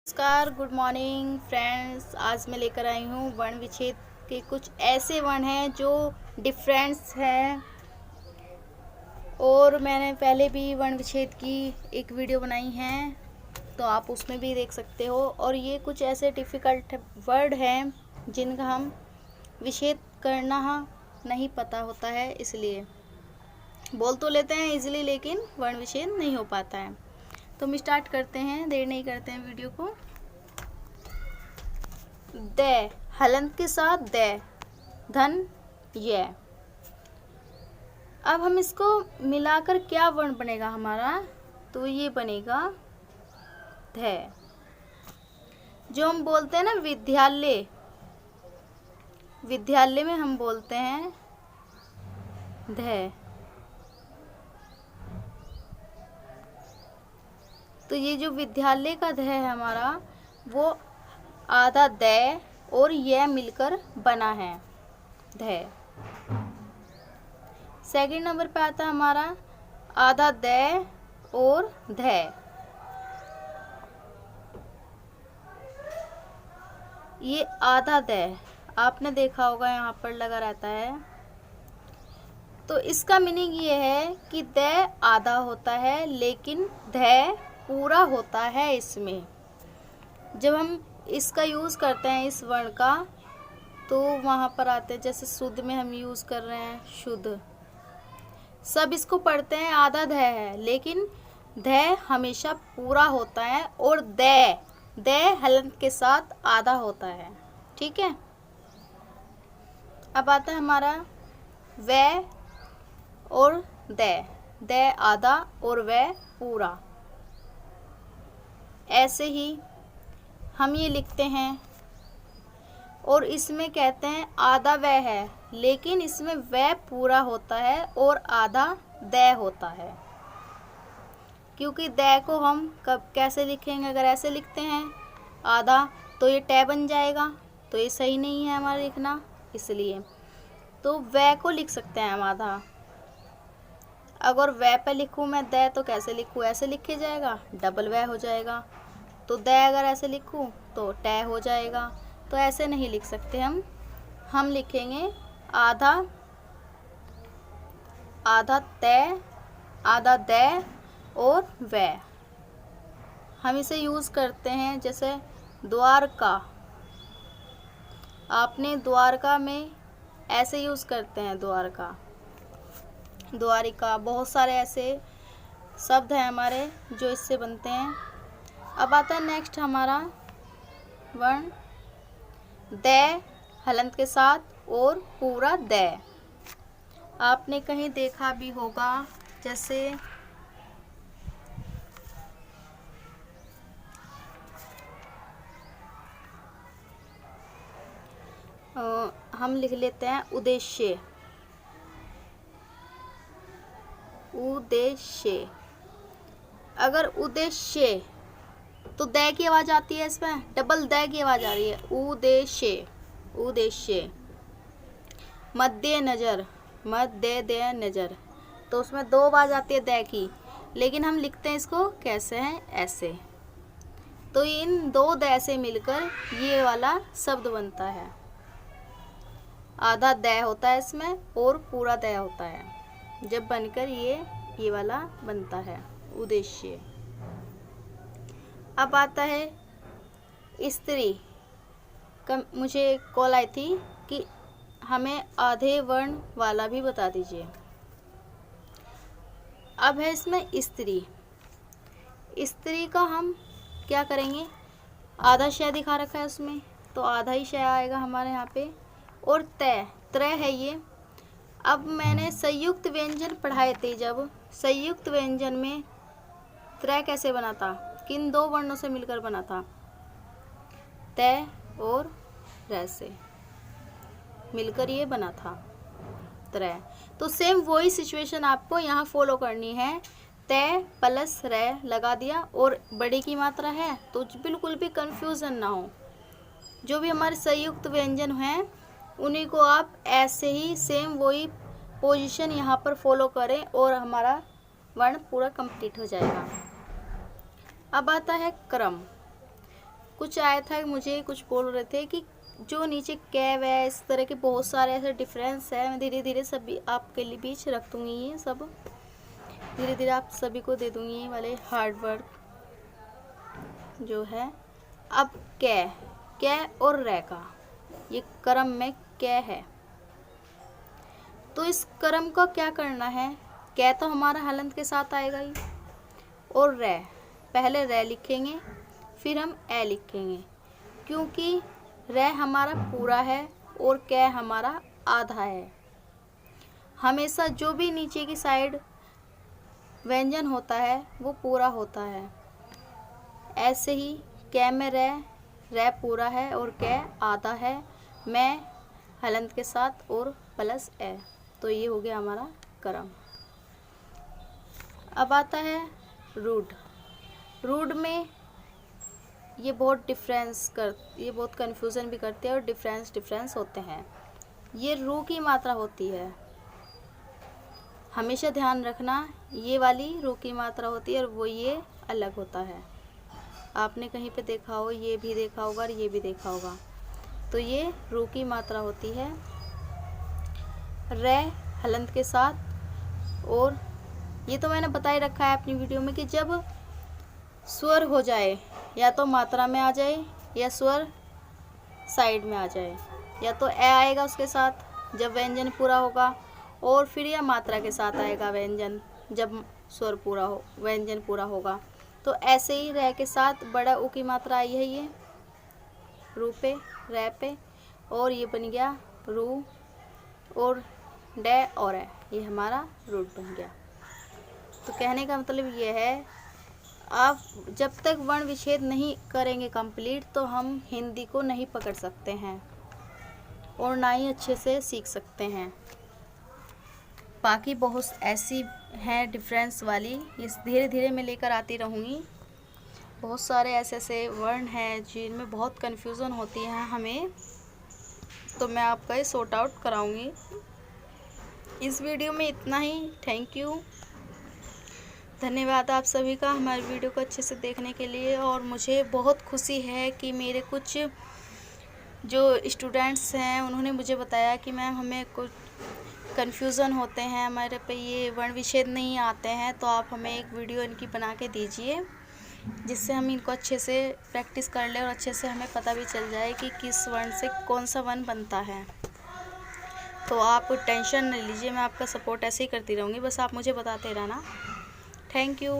नमस्कार, good morning friends. आज मैं लेकर आई हूँ वर्ण विच्छेद के कुछ ऐसे वर्ण हैं जो डिफरेंस हैं, और मैंने पहले भी वर्ण विच्छेद की एक वीडियो बनाई है, तो आप उसमें भी देख सकते हो। और ये कुछ ऐसे डिफ़िकल्ट वर्ड हैं जिनका हम विच्छेद करना नहीं पता होता है, इसलिए बोल तो लेते हैं इजीली, लेकिन वर्ण विच्छेद नहीं हो पाता है। तो हम स्टार्ट करते हैं, देर नहीं करते हैं वीडियो को। द, हलंत के साथ द, धन य। अब हम इसको मिलाकर क्या वर्ण बनेगा हमारा, तो ये बनेगा ध। जो हम बोलते हैं ना विद्यालय, विद्यालय में हम बोलते हैं ध। तो ये जो विद्यालय का ध है हमारा, वो आधा द और यह मिलकर बना है ध। सेकंड नंबर पे आता है हमारा आधा द और ध। ये आधा द आपने देखा होगा यहाँ पर लगा रहता है, तो इसका मीनिंग ये है कि द आधा होता है लेकिन ध पूरा होता है इसमें। जब हम इसका यूज़ करते हैं इस वर्ण का, तो वहाँ पर आते हैं, जैसे शुद्ध में हम यूज़ कर रहे हैं शुद्ध, सब इसको पढ़ते हैं आधा ध है, लेकिन ध हमेशा पूरा होता है, और द हलंत के साथ आधा होता है। ठीक है। अब आता है हमारा व और द आधा और व पूरा। ऐसे ही हम ये लिखते हैं, और इसमें कहते हैं आधा व है, लेकिन इसमें व पूरा होता है और आधा द होता है, क्योंकि द को हम कब कैसे लिखेंगे, अगर ऐसे लिखते हैं आधा तो ये ट बन जाएगा, तो ये सही नहीं है हमारा लिखना, इसलिए तो व को लिख सकते हैं हम आधा। अगर व पे लिखूँ मैं द, तो कैसे लिखूँ, ऐसे लिखे जाएगा, डबल व हो जाएगा। तो द अगर ऐसे लिखूँ तो ट हो जाएगा, तो ऐसे नहीं लिख सकते हम लिखेंगे आधा आधा त आधा द और व। हम इसे यूज़ करते हैं जैसे द्वारका, आपने द्वारका में ऐसे यूज़ करते हैं द्वारका, द्वारिका, बहुत सारे ऐसे शब्द हैं हमारे जो इससे बनते हैं। अब आता है नेक्स्ट हमारा वर्ण द हलंत के साथ और पूरा द। आपने कहीं देखा भी होगा, जैसे हम लिख लेते हैं उद्देश्य, उद्देश्य। अगर उद्देश्य तो द की आवाज़ आती है, इसमें डबल द की आवाज़ आ रही है, उद्देश्य उद्देश्य। मध्य नज़र, मध्य दे नज़र, तो उसमें दो आवाज़ आती है द की, लेकिन हम लिखते हैं इसको कैसे हैं, ऐसे। तो इन दो द से मिलकर ये वाला शब्द बनता है, आधा द होता है इसमें और पूरा द होता है, जब बनकर ये वाला बनता है उद्देश्य। अब आता है स्त्री। मुझे कॉल आई थी कि हमें आधे वर्ण वाला भी बता दीजिए। अब है इसमें स्त्री। स्त्री का हम क्या करेंगे, आधा शय दिखा रखा है उसमें, तो आधा ही शय आएगा हमारे यहाँ पे, और त्र है ये। अब मैंने संयुक्त व्यंजन पढ़ाए थे, जब संयुक्त व्यंजन में त्र कैसे बना था, किन दो वर्णों से मिलकर बना था, त और र से मिलकर ये बना था त्र। तो सेम वही सिचुएशन आपको यहाँ फॉलो करनी है, त प्लस र लगा दिया, और बड़ी की मात्रा है, तो बिल्कुल भी कंफ्यूजन ना हो। जो भी हमारे संयुक्त व्यंजन हैं उन्हीं को आप ऐसे ही सेम वही पोजीशन यहाँ पर फॉलो करें, और हमारा वर्ण पूरा कंप्लीट हो जाएगा। अब आता है क्रम। कुछ आया था, मुझे कुछ बोल रहे थे कि जो नीचे कैव है, इस तरह के बहुत सारे ऐसे डिफरेंस है। मैं धीरे धीरे सभी आपके लिए बीच रख दूँगी, ये सब धीरे धीरे आप सभी को दे दूँगी ये वाले हार्ड वर्क जो है। अब कै और रै का ये क्रम में कै है, तो इस क्रम का क्या करना है। कै तो हमारा हलंत के साथ आएगा ही, और रै पहले रै लिखेंगे फिर हम ए लिखेंगे, क्योंकि रै हमारा पूरा है और कै हमारा आधा है। हमेशा जो भी नीचे की साइड व्यंजन होता है वो पूरा होता है। ऐसे ही कै में रै पूरा है और कै आधा है, मैं हलंत के साथ और प्लस ए, तो ये हो गया हमारा क्रम। अब आता है रूड में ये बहुत कन्फ्यूज़न भी करते हैं और डिफरेंस होते हैं। ये रू की मात्रा होती है, हमेशा ध्यान रखना, ये वाली रू की मात्रा होती है और वो ये अलग होता है। आपने कहीं पे देखा हो, ये भी देखा होगा और ये भी देखा होगा, तो ये रू की मात्रा होती है। रै हलंत के साथ, और ये तो मैंने बता ही रखा है अपनी वीडियो में कि जब स्वर हो जाए, या तो मात्रा में आ जाए या स्वर साइड में आ जाए, या तो ए आएगा उसके साथ जब व्यंजन पूरा होगा, और फिर या मात्रा के साथ आएगा व्यंजन जब स्वर पूरा हो, व्यंजन पूरा होगा। तो ऐसे ही रै के साथ बड़ा ऊ की मात्रा आई है, ये रू पे रै पे, और ये बन गया रू, और डे और है, ये हमारा रूट बन गया। तो कहने का मतलब ये है, आप जब तक वर्ण विच्छेद नहीं करेंगे कंप्लीट, तो हम हिंदी को नहीं पकड़ सकते हैं और ना ही अच्छे से सीख सकते हैं। बाकी बहुत ऐसी हैं डिफरेंस वाली, इस धीरे धीरे मैं लेकर आती रहूँगी। बहुत सारे ऐसे वर्ण हैं जिनमें बहुत कन्फ्यूज़न होती है हमें, तो मैं आपका ये सॉर्ट आउट कराऊँगी। इस वीडियो में इतना ही। थैंक यू, धन्यवाद आप सभी का हमारे वीडियो को अच्छे से देखने के लिए। और मुझे बहुत खुशी है कि मेरे कुछ जो स्टूडेंट्स हैं उन्होंने मुझे बताया कि मैम हमें कुछ कन्फ्यूज़न होते हैं, हमारे पे ये वर्ण विच्छेद नहीं आते हैं, तो आप हमें एक वीडियो इनकी बना के दीजिए, जिससे हम इनको अच्छे से प्रैक्टिस कर लें और अच्छे से हमें पता भी चल जाए कि किस वर्ण से कौन सा वर्ण बनता है। तो आप टेंशन नहीं लीजिए, मैं आपका सपोर्ट ऐसे ही करती रहूँगी, बस आप मुझे बताते रहना। Thank you.